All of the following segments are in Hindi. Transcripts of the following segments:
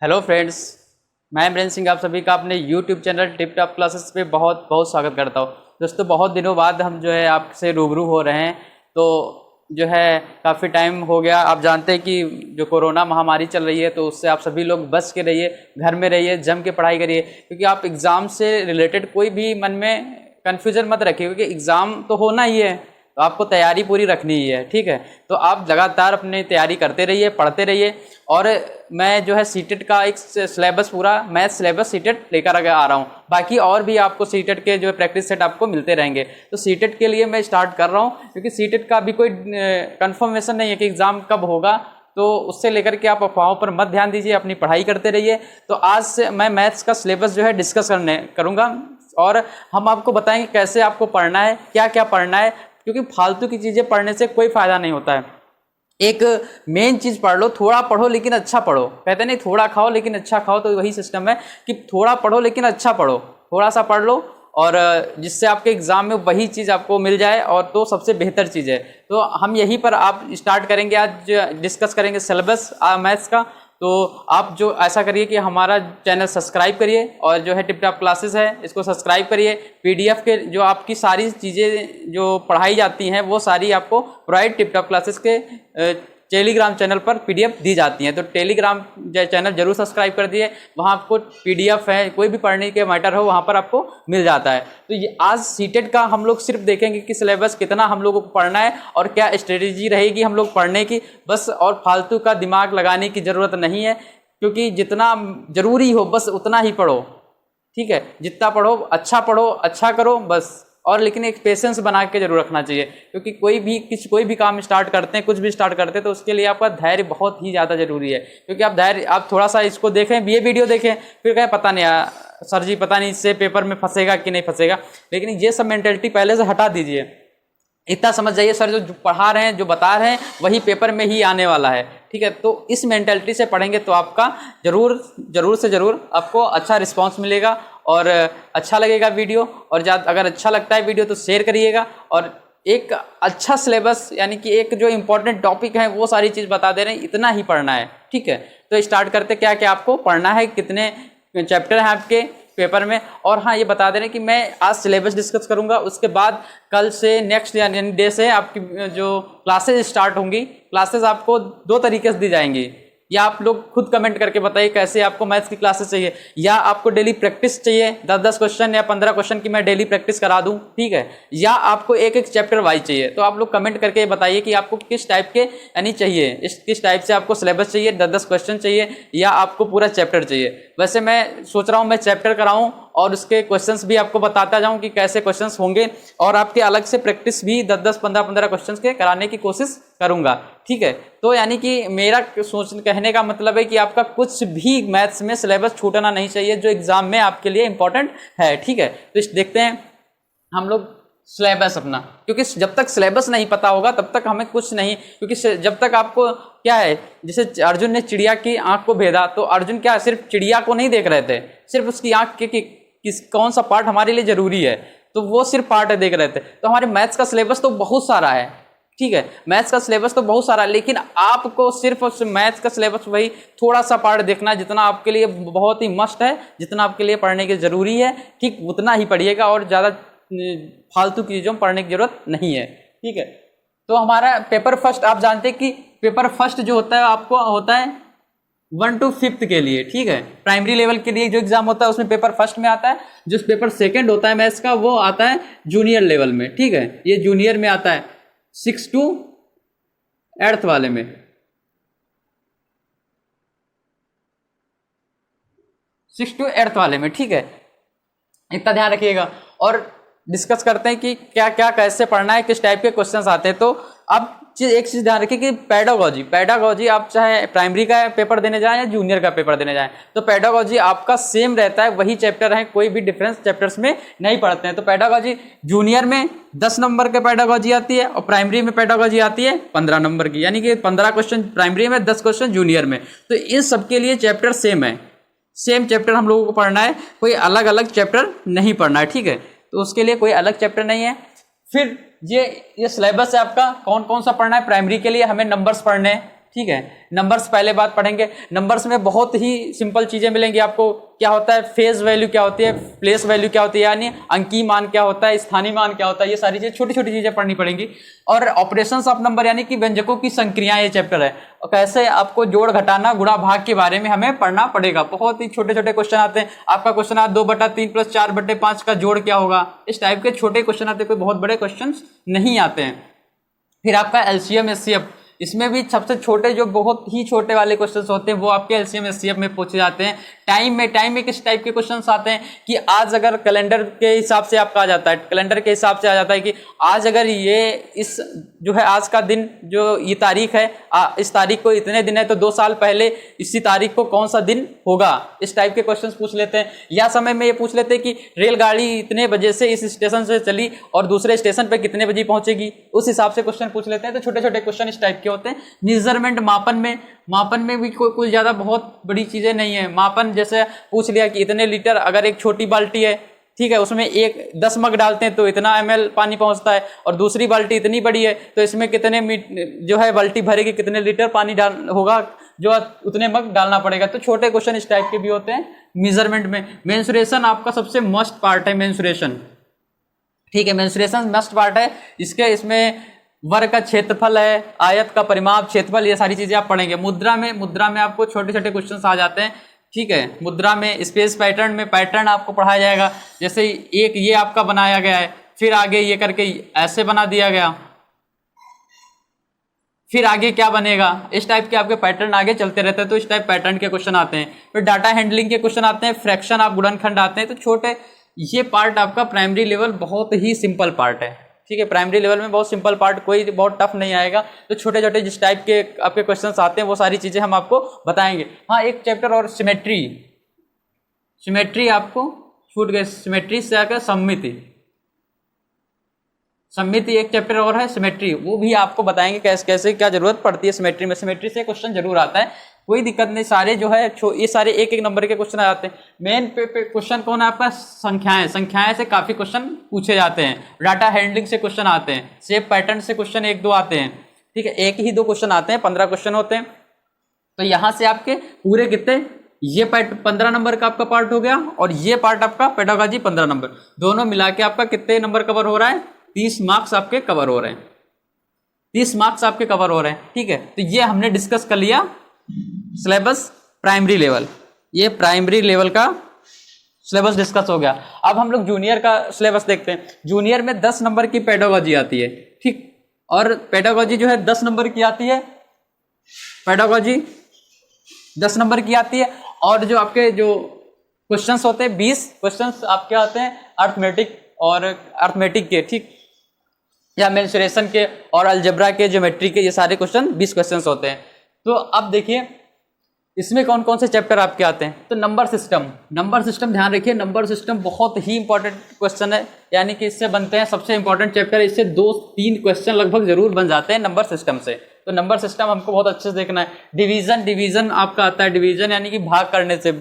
हेलो फ्रेंड्स, मैं इमरान सिंह आप सभी का अपने YouTube channel tip top classes पे बहुत बहुत स्वागत करता हूँ। दोस्तों, बहुत दिनों बाद हम जो है आपसे रूबरू हो रहे हैं। तो जो है काफ़ी टाइम हो गया। आप जानते हैं कि जो कोरोना महामारी चल रही है, तो उससे आप सभी लोग बच के रहिए, घर में रहिए, जम के पढ़ाई करिए, क्योंकि आप एग्ज़ाम से रिलेटेड कोई भी मन में कन्फ्यूजन मत रखिए, क्योंकि एग्ज़ाम तो होना ही है, तो आपको तैयारी पूरी रखनी ही है। ठीक है, तो आप लगातार अपनी तैयारी करते रहिए, पढ़ते रहिए। और मैं जो है सीटेट का एक सिलेबस, पूरा मैथ सिलेबस सीटेट लेकर आ रहा हूँ। बाकी और भी आपको सीटेट के जो प्रैक्टिस सेट आपको मिलते रहेंगे। तो सीटेट के लिए मैं स्टार्ट कर रहा हूँ, क्योंकि सीटेट का अभी कोई कंफर्मेशन नहीं है कि एग्ज़ाम कब होगा, तो उससे लेकर के आप अफवाहों पर मत ध्यान दीजिए, अपनी पढ़ाई करते रहिए। तो आज से मैं मैथ्स का सिलेबस जो है डिस्कस करूँगा, और हम आपको बताएंगे कैसे आपको पढ़ना है, क्या क्या पढ़ना है, क्योंकि फालतू की चीज़ें पढ़ने से कोई फ़ायदा नहीं होता है। एक मेन चीज़ पढ़ लो, थोड़ा पढ़ो लेकिन अच्छा पढ़ो। कहते नहीं थोड़ा खाओ लेकिन अच्छा खाओ, तो वही सिस्टम है कि थोड़ा पढ़ो लेकिन अच्छा पढ़ो, थोड़ा सा पढ़ लो, और जिससे आपके एग्ज़ाम में वही चीज़ आपको मिल जाए, और तो सबसे बेहतर चीज़ है। तो हम यहीं पर आप स्टार्ट करेंगे, आज डिस्कस करेंगे सिलेबस मैथ्स का। तो आप जो ऐसा करिए कि हमारा चैनल सब्सक्राइब करिए, और जो है टिप टॉप क्लासेस है इसको सब्सक्राइब करिए। पीडीएफ के जो आपकी सारी चीज़ें जो पढ़ाई जाती हैं वो सारी आपको प्रोवाइड टिप टॉप क्लासेस के टेलीग्राम चैनल पर पीडीएफ दी जाती हैं। तो टेलीग्राम चैनल जरूर सब्सक्राइब कर दिए, वहाँ आपको पीडीएफ है, कोई भी पढ़ने के मैटर हो वहाँ पर आपको मिल जाता है। तो ये आज सीटेट का हम लोग सिर्फ देखेंगे कि सिलेबस कितना हम लोगों को पढ़ना है और क्या स्ट्रेटेजी रहेगी हम लोग पढ़ने की, बस। और फालतू का दिमाग लगाने की ज़रूरत नहीं है, क्योंकि जितना ज़रूरी हो बस उतना ही पढ़ो। ठीक है, जितना पढ़ो, अच्छा करो बस। और लेकिन एक पेशेंस बना के जरूर रखना चाहिए, क्योंकि कोई भी काम स्टार्ट करते हैं, कुछ भी स्टार्ट करते हैं, तो उसके लिए आपका धैर्य बहुत ही ज़्यादा जरूरी है। क्योंकि आप थोड़ा सा इसको देखें, ये वीडियो देखें, फिर कहें पता नहीं सर जी, पता नहीं इससे पेपर में फंसेगा कि नहीं फंसेगा। लेकिन ये सब मेंटेलिटी पहले से हटा दीजिए। इतना समझ जाइए, सर जो पढ़ा रहे हैं, जो बता रहे हैं, वही पेपर में ही आने वाला है। ठीक है, तो इस मेंटेलिटी से पढ़ेंगे तो आपका जरूर से जरूर आपको अच्छा रिस्पांस मिलेगा, और अच्छा लगेगा वीडियो। और अगर अच्छा लगता है वीडियो तो शेयर करिएगा। और एक अच्छा सिलेबस, यानी कि एक जो इंपॉर्टेंट टॉपिक है वो सारी चीज़ बता दे रहे हैं, इतना ही पढ़ना है। ठीक है, तो स्टार्ट करते क्या क्या आपको पढ़ना है, कितने चैप्टर हैं आपके पेपर में। और हाँ, ये बता दे रहे हैं कि मैं आज सिलेबस डिस्कस करूंगा, उसके बाद कल से नेक्स्ट यानी डे से आपकी जो क्लासेज स्टार्ट होंगी, क्लासेज आपको 2 तरीके से दी जाएंगी। या आप लोग खुद कमेंट करके बताइए कैसे आपको मैथ्स की क्लासेस चाहिए, या आपको डेली प्रैक्टिस चाहिए, 10-10 क्वेश्चन या 15 क्वेश्चन की मैं डेली प्रैक्टिस करा दूं। ठीक है, या आपको एक एक चैप्टर वाइज चाहिए। तो आप लोग कमेंट करके बताइए कि आपको किस टाइप के यानी चाहिए, किस टाइप से आपको सिलेबस चाहिए, 10-10 क्वेश्चन चाहिए, या आपको पूरा चैप्टर चाहिए। वैसे मैं सोच रहा हूँ मैं चैप्टर कराऊँ और उसके क्वेश्चंस भी आपको बताता जाऊं कि कैसे क्वेश्चंस होंगे, और आपके अलग से प्रैक्टिस भी 10-10, 15-15 क्वेश्चंस के कराने की कोशिश करूंगा। ठीक है, तो यानी कि मेरा कहने का मतलब है कि आपका कुछ भी मैथ्स में सिलेबस छूटना नहीं चाहिए, जो एग्जाम में आपके लिए इंपॉर्टेंट है। ठीक है, तो देखते हैं हम लोग सिलेबस अपना, क्योंकि जब तक सिलेबस नहीं पता होगा तब तक हमें कुछ नहीं। क्योंकि जब तक आपको क्या है, जैसे अर्जुन ने चिड़िया की आंख को भेदा, तो अर्जुन क्या सिर्फ चिड़िया को नहीं देख रहे थे, सिर्फ उसकी आंख के कौन सा पार्ट हमारे लिए जरूरी है, तो वो सिर्फ पार्ट देख रहे थे। तो हमारे मैथ्स का सिलेबस तो बहुत सारा है। ठीक है, मैथ्स का सिलेबस तो बहुत सारा है, लेकिन आपको सिर्फ मैथ्स का सिलेबस वही थोड़ा सा पार्ट देखना है, जितना आपके लिए बहुत ही मस्ट है, जितना आपके लिए पढ़ने की जरूरी है। ठीक, उतना ही पढ़िएगा, और ज़्यादा फालतू की चीज़ों में पढ़ने की जरूरत नहीं है। ठीक है, तो हमारा पेपर फर्स्ट, आप जानते हैं कि पेपर फर्स्ट जो होता है आपको होता है 1 to 5th के लिए। ठीक है, प्राइमरी लेवल के लिए जो एग्जाम होता है उसमें पेपर फर्स्ट में आता है। जो पेपर सेकंड होता है मैथ्स का, वो आता है जूनियर लेवल में। ठीक है, ये जूनियर में आता है 6 to 8th वाले में। 6 to 8th वाले में। ठीक है, इतना ध्यान रखिएगा। और डिस्कस करते हैं कि क्या क्या कैसे पढ़ना है, किस टाइप के क्वेश्चंस आते हैं। तो अब एक चीज ध्यान रखिए कि पैडागॉजी आप चाहे प्राइमरी का पेपर देने जाएं या जूनियर का पेपर देने जाएं, तो पैडागॉजी आपका सेम रहता है, वही चैप्टर है, कोई भी डिफरेंस चैप्टर्स में नहीं पढ़ते हैं। तो पैडागॉजी जूनियर में 10 नंबर के पैडागॉजी आती है, और प्राइमरी में पैडागॉजी आती है 15 नंबर की, यानी कि 15 क्वेश्चन प्राइमरी में, 10 क्वेश्चन जूनियर में। तो इन सबके लिए चैप्टर सेम है, सेम चैप्टर हम लोगों को पढ़ना है, कोई अलग अलग चैप्टर नहीं पढ़ना है। ठीक है, तो उसके लिए कोई अलग चैप्टर नहीं है। फिर ये सिलेबस है आपका, कौन कौन सा पढ़ना है। प्राइमरी के लिए हमें नंबर्स पढ़ने हैं, ठीक है। नंबर्स पहले बात पढ़ेंगे। नंबर्स में बहुत ही सिंपल चीजें मिलेंगी आपको। क्या होता है फेज वैल्यू, क्या होती है प्लेस वैल्यू, क्या होती है यानी अंकीय मान क्या होता है, स्थानीय मान क्या होता है, ये सारी चीजें छोटी छोटी चीजें पढ़नी पड़ेंगी। और ऑपरेशंस ऑफ नंबर यानी कि व्यंजकों की संक्रियाएं, ये चैप्टर है। और कैसे आपको जोड़ घटाना गुणा भाग के बारे में हमें पढ़ना पड़ेगा। बहुत ही छोटे छोटे क्वेश्चन आते हैं। आपका क्वेश्चन आता 2/3 + 4/5 का जोड़ क्या होगा, इस टाइप के छोटे क्वेश्चन आते हैं, कोई बहुत बड़े क्वेश्चन नहीं आते हैं। फिर आपका एलसीएम एचसीएफ, इसमें भी सबसे छोटे जो बहुत ही छोटे वाले क्वेश्चंस होते हैं वो आपके एलसीएम एचसीएफ में पूछे जाते हैं। टाइम में किस टाइप के क्वेश्चंस आते हैं कि आज अगर कैलेंडर के हिसाब से आपका आ जाता है, कैलेंडर के हिसाब से आ जाता है कि आज अगर ये इस जो है आज का दिन जो ये तारीख है, इस तारीख को इतने दिन है तो 2 साल पहले इसी तारीख को कौन सा दिन होगा, इस टाइप के क्वेश्चंस पूछ लेते हैं। या समय में ये पूछ लेते हैं कि रेलगाड़ी इतने बजे से इस स्टेशन से चली और दूसरे स्टेशन पे कितने बजे पहुंचेगी, उस हिसाब से क्वेश्चन पूछ लेते हैं। तो छोटे छोटे क्वेश्चन इस टाइप के होते हैं। मेजरमेंट, मापन में भी कुछ ज्यादा बहुत बड़ी चीजें नहीं है। मापन जैसे पूछ लिया कि इतने लीटर, अगर एक छोटी बाल्टी है, ठीक है, उसमें 10 मग डालते हैं तो इतना ml पानी पहुंचता है, और दूसरी बाल्टी इतनी बड़ी है तो इसमें कितने जो है बाल्टी भरेगी, कितने लीटर पानी डाल होगा, जो उतने मग डालना पड़ेगा। तो छोटे क्वेश्चन इस टाइप के भी होते हैं मेजरमेंट में। मेंसुरेशन आपका सबसे मस्ट पार्ट है, मेंसुरेशन, ठीक है, मेंसुरेशन मस्ट पार्ट है। इसमें वर्ग का क्षेत्रफल है, आयत का परिमाप, क्षेत्रफल, ये सारी चीजें आप पढ़ेंगे। मुद्रा में आपको छोटे छोटे क्वेश्चंस आ जाते हैं, ठीक है। मुद्रा में स्पेस पैटर्न में पैटर्न आपको पढ़ाया जाएगा। जैसे एक ये आपका बनाया गया है, फिर आगे ये करके ऐसे बना दिया गया, फिर आगे क्या बनेगा, इस टाइप के आपके पैटर्न आगे चलते रहते हैं। तो इस टाइप पैटर्न के क्वेश्चन आते हैं। फिर डाटा हैंडलिंग के क्वेश्चन आते हैं, फ्रैक्शन आप गुणनखंड आते हैं। तो छोटे ये पार्ट आपका प्राइमरी लेवल बहुत ही सिंपल पार्ट है, ठीक है। प्राइमरी लेवल में बहुत सिंपल पार्ट, कोई बहुत टफ नहीं आएगा। तो छोटे छोटे जिस टाइप के आपके क्वेश्चंस आते हैं वो सारी चीजें हम आपको बताएंगे। हाँ, एक चैप्टर और सिमेट्री आपको छूट गए। सिमेट्री से आकर सममिति एक चैप्टर और है सिमेट्री, वो भी आपको बताएंगे कैसे कैसे क्या जरूरत पड़ती है सिमेट्री में। सिमेट्री से क्वेश्चन जरूर आता है, कोई दिक्कत नहीं। सारे जो है ये सारे एक नंबर के क्वेश्चन आ जाते हैं। मेन क्वेश्चन कौन है आपका, संख्याएं से काफी क्वेश्चन पूछे जाते हैं। डाटा हैंडलिंग से क्वेश्चन आते हैं, शेप पैटर्न से क्वेश्चन 1-2 आते हैं, ठीक है। 1 ही 2 क्वेश्चन आते हैं, 15 क्वेश्चन होते हैं। तो यहाँ से आपके पूरे कितने, ये 15 नंबर का आपका पार्ट हो गया, और ये पार्ट आपका पेडागॉजी 15 नंबर, दोनों मिला के आपका कितने नंबर कवर हो रहा है, 30 मार्क्स आपके कवर हो रहे हैं। 30 मार्क्स आपके कवर हो रहे हैं, ठीक है। तो ये हमने डिस्कस कर लिया सिलेबस प्राइमरी लेवल, ये प्राइमरी लेवल का सिलेबस डिस्कस हो गया। अब हम लोग जूनियर का सिलेबस देखते हैं। जूनियर में 10 नंबर की पेडागॉजी आती है, ठीक, और पेडागॉजी जो है 10 नंबर की आती है। पेडागॉजी 10 नंबर की आती है, और जो आपके जो क्वेश्चंस होते हैं 20 क्वेश्चंस आपके आते हैं अर्थमेटिक के, ठीक, या मेंसुरेशन के और अलजेब्रा के, ज्योमेट्री के, ये सारे क्वेश्चन 20 क्वेश्चंस होते हैं। तो अब देखिए इसमें कौन कौन से चैप्टर आपके आते हैं। तो नंबर सिस्टम ध्यान रखिए, नंबर सिस्टम बहुत ही इंपॉर्टेंट क्वेश्चन है, यानी कि इससे बनते हैं सबसे इंपॉर्टेंट चैप्टर। इससे 2-3 क्वेश्चन लगभग जरूर बन जाते हैं नंबर सिस्टम से। तो नंबर सिस्टम हमको बहुत अच्छे से देखना है। डिवीजन आपका आता है, डिवीजन यानी कि भाग करने से।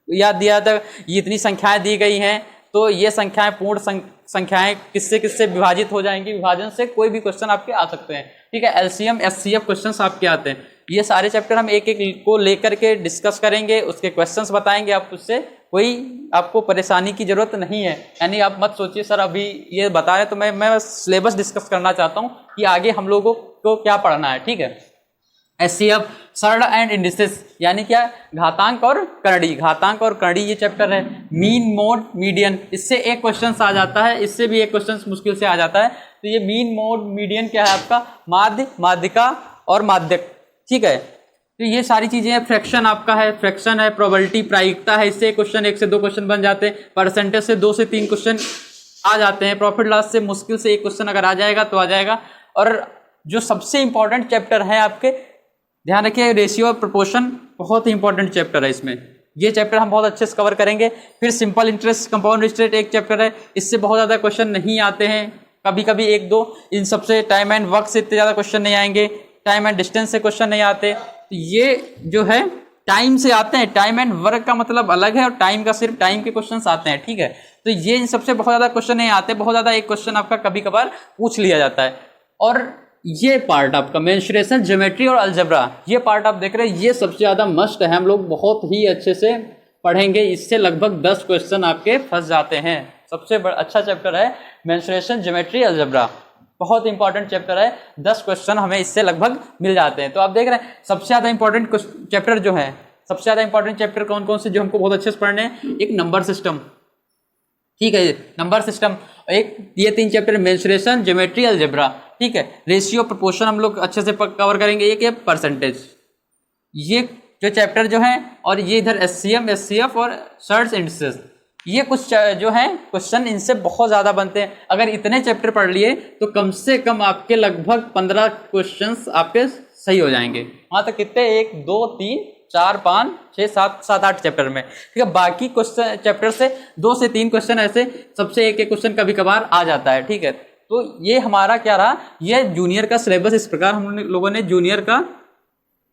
याद दिया था ये इतनी संख्याएं दी गई हैं, तो ये संख्याएं पूर्ण संख्याएं किससे किससे विभाजित हो जाएंगी, विभाजन से कोई भी क्वेश्चन आपके आ सकते हैं, ठीक है। एलसीएम एचसीएफ क्वेश्चंस आपके आते हैं। ये सारे चैप्टर हम एक एक को लेकर के डिस्कस करेंगे, उसके क्वेश्चंस बताएंगे। आप उससे कोई आपको परेशानी की जरूरत नहीं है, यानी आप मत सोचिए सर अभी ये बता रहे तो मैं सिलेबस डिस्कस करना चाहता हूँ कि आगे हम लोगों को क्या पढ़ना है, ठीक है। एचसीएफ सरल एंड इंडिसेस, यानी क्या, घातांक और करड़ी ये चैप्टर है। मीन मोड मीडियन, इससे एक क्वेश्चन आ जाता है, इससे भी एक क्वेश्चन मुश्किल से आ जाता है। तो ये मीन मोड मीडियन क्या है आपका, माध्य, माध्यिका और माध्यक, ठीक है। तो ये सारी चीजें हैं। फ्रैक्शन आपका है, फ्रैक्शन है, प्रोबेबिलिटी प्रायिकता है, इससे क्वेश्चन 1 से 2 क्वेश्चन बन जाते हैं। परसेंटेज से 2 से 3 क्वेश्चन आ जाते हैं। प्रॉफिट लॉस से मुश्किल से 1 क्वेश्चन अगर आ जाएगा तो आ जाएगा। और जो सबसे इंपॉर्टेंट चैप्टर है आपके, ध्यान रखिए, रेशियो और प्रोपोर्शन बहुत ही इंपॉर्टेंट चैप्टर है। इसमें ये चैप्टर हम बहुत अच्छे से कवर करेंगे। फिर सिंपल इंटरेस्ट, कंपाउंड इंटरेस्ट एक चैप्टर है, इससे बहुत ज़्यादा क्वेश्चन नहीं आते हैं, कभी कभी 1-2। इन सबसे टाइम एंड वर्क से इतने ज़्यादा क्वेश्चन नहीं आएंगे, टाइम एंड डिस्टेंस से क्वेश्चन नहीं आते। तो ये जो है टाइम से आते हैं, टाइम एंड वर्क का मतलब अलग है, और टाइम का सिर्फ टाइम के क्वेश्चन आते हैं, ठीक है। तो ये इन सबसे बहुत ज़्यादा क्वेश्चन नहीं आते, बहुत ज़्यादा एक क्वेश्चन आपका कभी कभार पूछ लिया जाता है। और ये पार्ट आपका मेंस्ट्रुएशन, ज्योमेट्री और अलजेब्रा, ये पार्ट आप देख रहे हैं, ये सबसे ज़्यादा मस्ट है, हम लोग बहुत ही अच्छे से पढ़ेंगे। इससे लगभग 10 क्वेश्चन आपके फंस जाते हैं। सबसे अच्छा चैप्टर है मेंस्ट्रुएशन, ज्योमेट्री, अलजेब्रा, बहुत इंपॉर्टेंट चैप्टर है। 10 क्वेश्चन हमें इससे लगभग मिल जाते हैं। तो आप देख रहे हैं सबसे ज़्यादा इंपॉर्टेंट चैप्टर जो है, सबसे ज़्यादा इंपॉर्टेंट चैप्टर कौन कौन से जो हमको बहुत अच्छे से पढ़ने हैं? एक नंबर सिस्टम, ठीक है, नंबर सिस्टम, एक ये 3 चैप्टर मेंस्ट्रुएशन, ज्योमेट्री, अलजेब्रा, ठीक है। रेशियो, प्रोपोर्शन हम लोग अच्छे से कवर करेंगे। एक है परसेंटेज, ये जो चैप्टर जो है, और ये इधर एचसीएम, एचसीएफ और सर्च इंडिसेस, ये कुछ जो है क्वेश्चन इनसे बहुत ज़्यादा बनते हैं। अगर इतने चैप्टर पढ़ लिए तो कम से कम आपके लगभग 15 क्वेश्चंस आपके सही हो जाएंगे। वहाँ तक कितने? 1 2 3 4 5 6 7 7 8 चैप्टर में, ठीक है। बाकी क्वेश्चन चैप्टर से 2 से 3 क्वेश्चन ऐसे सबसे एक क्वेश्चन कभी कभार आ जाता है, ठीक है। तो ये हमारा क्या रहा, ये जूनियर का सिलेबस। इस प्रकार हम लोगों ने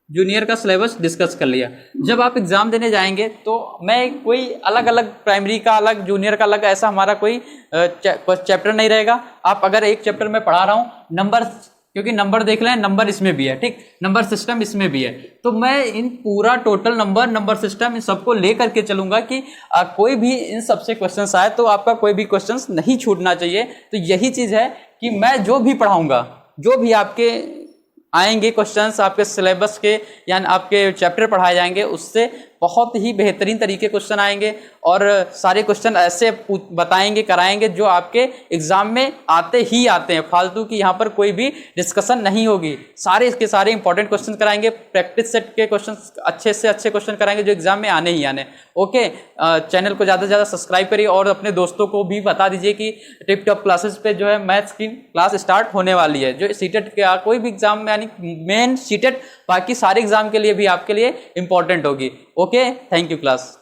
जूनियर का सिलेबस डिस्कस कर लिया। जब आप एग्जाम देने जाएंगे तो मैं कोई अलग अलग, प्राइमरी का अलग, जूनियर का अलग, ऐसा हमारा कोई चैप्टर नहीं रहेगा। आप अगर एक चैप्टर में पढ़ा रहा हूँ नंबर, क्योंकि नंबर देख लें, नंबर इसमें भी है, ठीक, नंबर सिस्टम इसमें भी है, तो मैं इन पूरा टोटल नंबर सिस्टम इन सबको ले करके चलूंगा कि कोई भी इन सबसे क्वेश्चंस आए तो आपका कोई भी क्वेश्चंस नहीं छूटना चाहिए। तो यही चीज़ है कि मैं जो भी पढ़ाऊंगा, जो भी आपके आएंगे क्वेश्चंस आपके सिलेबस के, यानी आपके चैप्टर पढ़ाए जाएंगे, उससे बहुत ही बेहतरीन तरीके क्वेश्चन आएंगे और सारे क्वेश्चन ऐसे बताएंगे, कराएंगे जो आपके एग्जाम में आते ही आते हैं। फालतू की यहाँ पर कोई भी डिस्कशन नहीं होगी। सारे के सारे इंपॉर्टेंट क्वेश्चन कराएंगे, प्रैक्टिस सेट के क्वेश्चन अच्छे से अच्छे क्वेश्चन कराएंगे जो एग्जाम में आने ही आने। ओके, चैनल को ज़्यादा से ज़्यादा सब्सक्राइब करिए और अपने दोस्तों को भी बता दीजिए कि टिप टॉप क्लासेस पे जो है मैथ्स की क्लास स्टार्ट होने वाली है, जो सीटेट के कोई भी एग्जाम में, यानी मेन सीटेट, बाकी सारे एग्जाम के लिए भी आपके लिए इंपॉर्टेंट होगी। Okay, thank you class.